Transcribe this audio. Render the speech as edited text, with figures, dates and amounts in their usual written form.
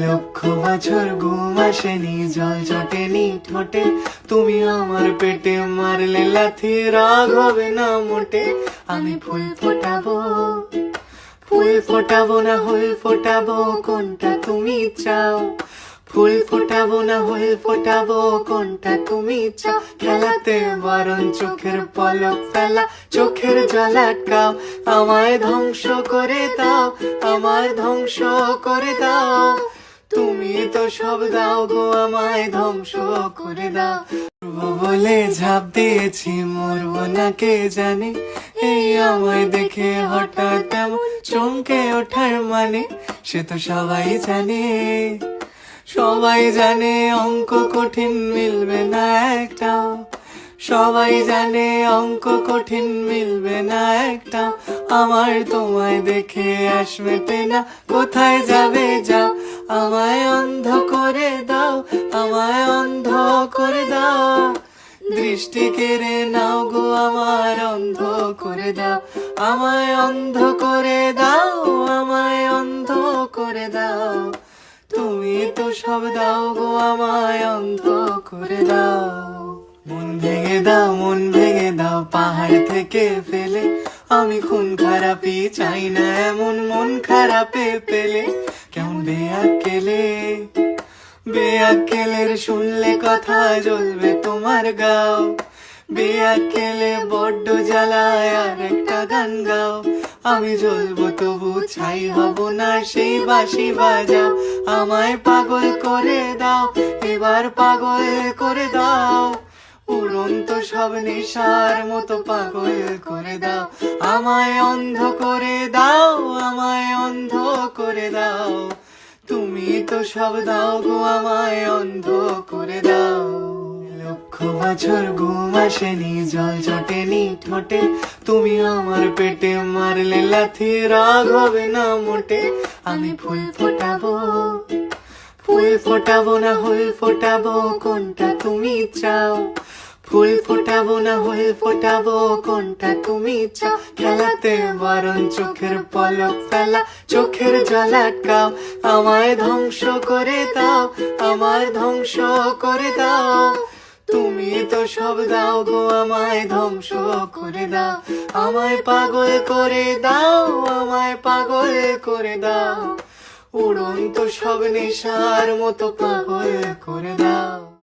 লক্ষ বছর ঘুম আসেনি, জল জটেনি ঠোঁটে, তুমি আমার পেটে মারলে লাথি, রাগ হবে না মোটে। আমি ফুল ফোটাবো, ফুল ফোটাবো না হুল ফোটাবো, কোনটা তুমি চাও? ফুল ফোটাবো না হুল ফোটাবো, কোনটা তুমি চাও? খেলাতে বারণ, চোখের পলক ফেলা, চোখের জল আটকাও। আমায় ধ্বংস করে দাও, আমায় ধ্বংস করে দাও। তুমি তো সব দাও গো, আমায় ধ্বংস করে দাও। বলে ঝাঁপ দিয়েছি, মরবো না কে জানে। এই আমায় দেখে হঠাৎ এমন চমকে ওঠার মানে, সে তো সবাই জানে, সবাই জানে অঙ্ক কঠিন মিলবে না একটাও। সবাই জানে অঙ্ক কঠিন মিলবে না একটা। আমার তোমায় দেখে আসবে না, কোথায় যাবে যাও। আমায় অন্ধ করে দাও, আমায় অন্ধ করে দাও। দৃষ্টি কেড়ে নাও গো, আমার অন্ধ করে দাও। আমায় অন্ধ করে দাও, আমায় অন্ধ করে দাও। তুমি তো সব দাও গো, আমায় অন্ধ করে দাও। মন ভেঙে দাও, মন ভেঙে দাও, পাহাড় থেকে ফেলে। আমি খুন খারাপি চাই না, এমন মন খারাপে পেলে। কেমন বেয়াক্কেলে, বেয়াক্কেলের শুনলে কথা জ্বলবে তোমার গাও। বেয়াক্কেলে বড্ড জ্বালায়, আর একটা গান গাও। আমি জ্বলবো তবু ছাই হব না, সেই বাঁশি বাজাও। আমায় পাগল করে দাও, এবার পাগল করে দাও। উড়ন্ত সব নেশার মতো পাগল করে দাও। আমায় অন্ধ করে দাও, আমায় অন্ধ করে দাও। তুমি তো সব দাও গো, আমায় অন্ধ করে দাও। লক্ষ বছর ঘুম আসেনি, জল জটেনি ঠোঁটে, তুমি আমার পেটে মারলে লাথি, রাগ হবে না মোটে। আমি ফুল ফোটাবো, ফুল ফোটাবো না হুল ফোটাবো, কোনটা তুমি চাও? ফুল ফোটাবো না হুল ফোটাবো, কোনটা তুমি চাও? খেলাতে বারণ, চোখের পলক ফেলা, চোখের জল আটকাও। আমায় ধ্বংস করে দাও, আমায় ধ্বংস করে দাও। তুমি তো সব দাও গো, আমায় ধ্বংস করে দাও। আমায় পাগল করে দাও, আমায় পাগল করে দাও। উড়ন্ত সব নেশার মতো পাগল করে দাও।